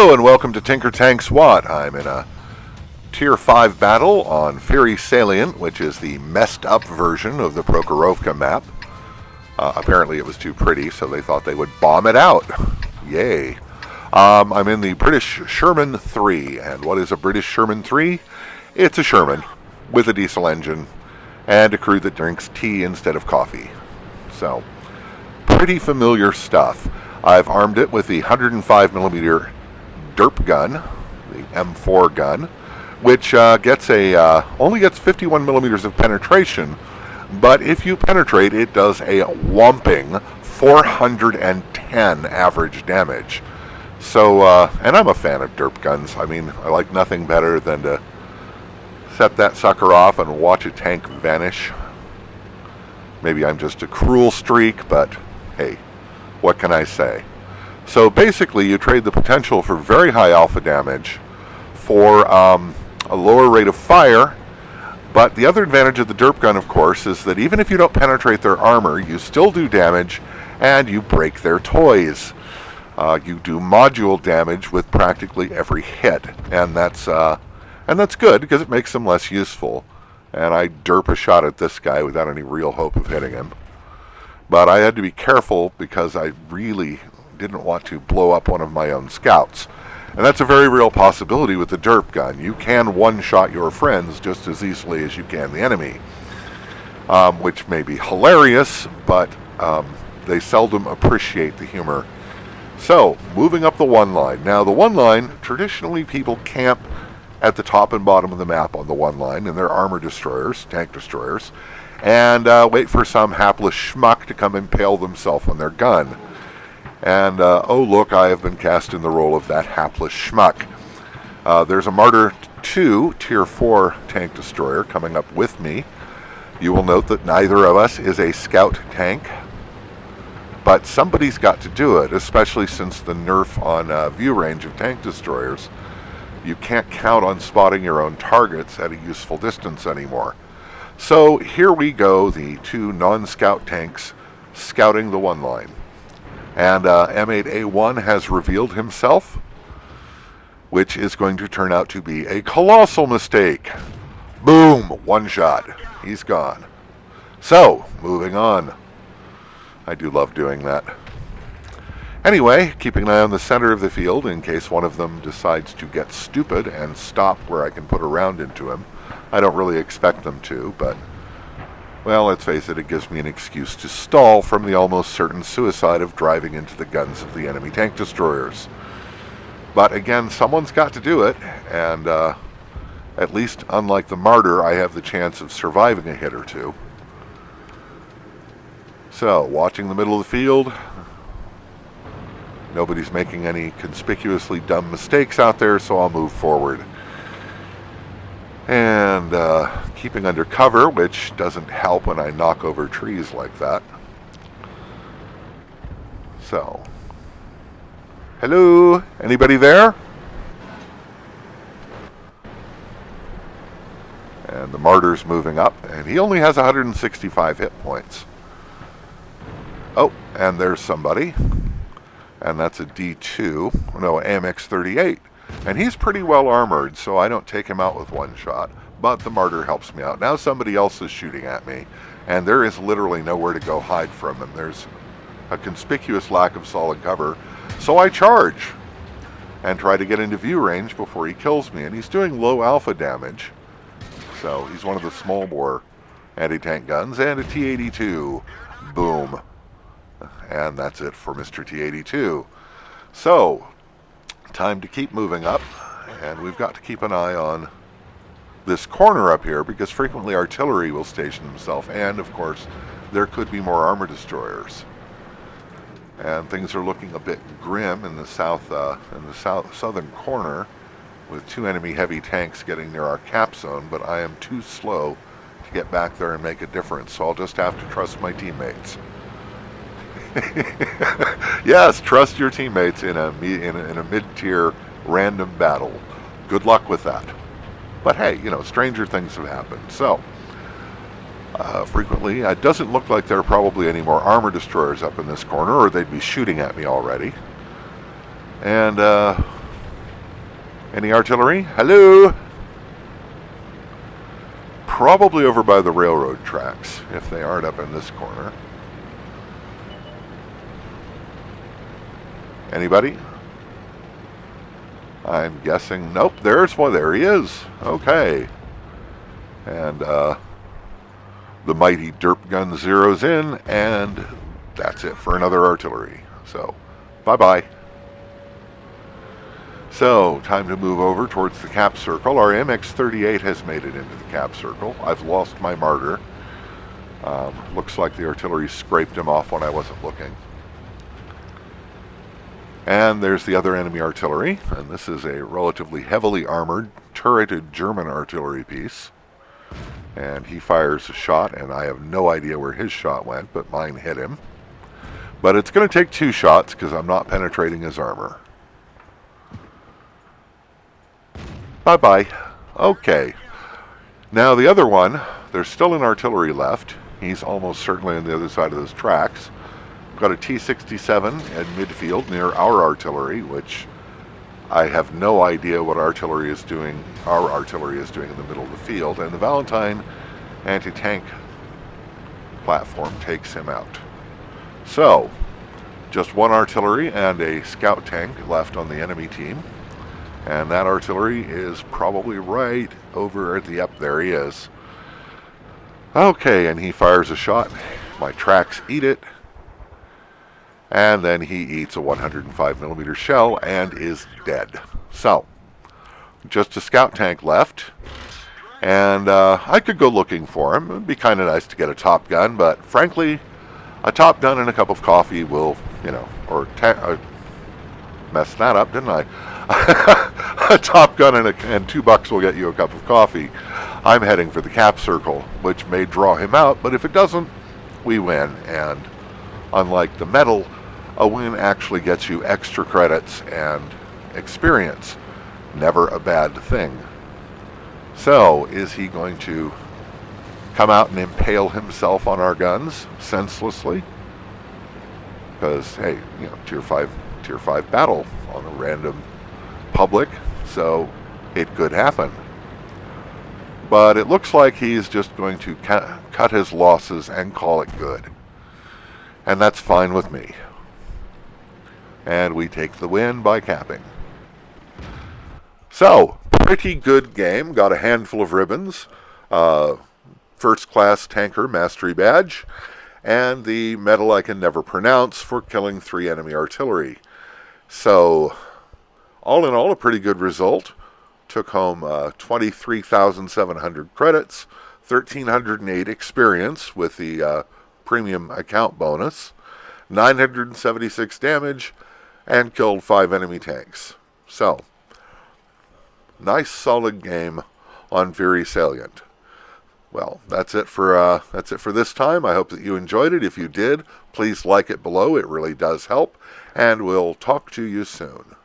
Hello and welcome to TinkerTanks-WoT. I'm in a Tier 5 battle on Fury Salient, which is the messed up version of the Prokhorovka map. Apparently it was too pretty, so they thought they would bomb it out. Yay. I'm in the British Sherman III, and what is a British Sherman III? It's a Sherman with a diesel engine and a crew that drinks tea instead of coffee. So, pretty familiar stuff. I've armed it with the 105mm Derp gun, the M4 gun, which only gets 51mm of penetration, but if you penetrate, it does a whomping 410 average damage. So, and I'm a fan of derp guns. I mean, I like nothing better than to set that sucker off and watch a tank vanish. Maybe I'm just a cruel streak, but hey, what can I say? So basically, you trade the potential for very high alpha damage for a lower rate of fire. But the other advantage of the derp gun, of course, is that even if you don't penetrate their armor, you still do damage and you break their toys. You do module damage with practically every hit, and that's good because it makes them less useful. And I derp a shot at this guy without any real hope of hitting him. But I had to be careful because I really didn't want to blow up one of my own scouts. And that's a very real possibility with the derp gun. You can one-shot your friends just as easily as you can the enemy. Which may be hilarious, but they seldom appreciate the humor. So, moving up the one line. Now, the one line, traditionally people camp at the top and bottom of the map on the one line in their armor destroyers, tank destroyers, and wait for some hapless schmuck to come impale themselves on their gun. And, oh look, I have been cast in the role of that hapless schmuck. There's a Martyr 2 Tier 4 tank destroyer coming up with me. You will note that neither of us is a scout tank, but somebody's got to do it, especially since the nerf on view range of tank destroyers. You can't count on spotting your own targets at a useful distance anymore. So here we go, the two non-scout tanks scouting the one line. And M8A1 has revealed himself, which is going to turn out to be a colossal mistake. Boom! One shot. He's gone. So, moving on. I do love doing that. Anyway, keeping an eye on the center of the field in case one of them decides to get stupid and stop where I can put a round into him. I don't really expect them to, but, well, let's face it, it gives me an excuse to stall from the almost certain suicide of driving into the guns of the enemy tank destroyers. But again, someone's got to do it, and at least unlike the Martyr, I have the chance of surviving a hit or two. So, watching the middle of the field. Nobody's making any conspicuously dumb mistakes out there, so I'll move forward. And keeping under cover, which doesn't help when I knock over trees like that. So, hello? Anybody there? And the Martyr's moving up, and he only has 165 hit points. Oh, and there's somebody. And that's a D2, no, AMX-38. And he's pretty well armored, so I don't take him out with one shot. But the Martyr helps me out. Now somebody else is shooting at me, and there is literally nowhere to go hide from him. There's a conspicuous lack of solid cover. So I charge and try to get into view range before he kills me. And he's doing low alpha damage. So he's one of the small bore anti-tank guns, and a T-82. Boom. And that's it for Mr. T-82. So, time to keep moving up, and we've got to keep an eye on this corner up here, because frequently artillery will station themselves, and of course, there could be more armor destroyers. And things are looking a bit grim in the southern corner, with two enemy heavy tanks getting near our cap zone, but I am too slow to get back there and make a difference, so I'll just have to trust my teammates. Yes, trust your teammates in a mid-tier random battle. Good luck with that. But hey, you know, stranger things have happened. So, frequently, it doesn't look like there are probably any more armor destroyers up in this corner, or they'd be shooting at me already. And Any artillery? Hello? Probably over by the railroad tracks, if they aren't up in this corner. Anybody? I'm guessing, nope, there he is. Okay. And the mighty derp gun zeroes in, and that's it for another artillery. So, bye-bye. So, time to move over towards the cap circle. Our MX-38 has made it into the cap circle. I've lost my martyr. Looks like the artillery scraped him off when I wasn't looking. And there's the other enemy artillery, and this is a relatively heavily armored, turreted German artillery piece. And he fires a shot, and I have no idea where his shot went, but mine hit him. But it's going to take 2 shots because I'm not penetrating his armor. Bye-bye. Okay. Now the other one, there's still an artillery left. He's almost certainly on the other side of those tracks. We've got a T-67 in midfield near our artillery, which I have no idea what artillery is doing. Our artillery is doing in the middle of the field, and the Valentine anti-tank platform takes him out. So, just 1 artillery and a scout tank left on the enemy team. And that artillery is probably right over at the up. There he is. Okay, and he fires a shot. My tracks eat it. And then he eats a 105mm shell and is dead. So, just a scout tank left. And I could go looking for him. It would be kind of nice to get a top gun, but frankly, a top gun and a cup of coffee will, messed that up, didn't I? A top gun and $2 will get you a cup of coffee. I'm heading for the cap circle, which may draw him out, but if it doesn't, we win. And unlike the medal, a win actually gets you extra credits and experience. Never a bad thing. So, is he going to come out and impale himself on our guns senselessly? Because, hey, tier 5 battle on a random public, so it could happen. But it looks like he's just going to cut his losses and call it good. And that's fine with me. And we take the win by capping. So, pretty good game. Got a handful of ribbons. First class tanker mastery badge. And the medal I can never pronounce for killing 3 enemy artillery. So, all in all, a pretty good result. Took home 23,700 credits, 1,308 experience with the premium account bonus, 976 damage, and killed 5 enemy tanks. So, nice solid game on Fury Salient. Well, that's it for this time. I hope that you enjoyed it. If you did, please like it below. It really does help. And we'll talk to you soon.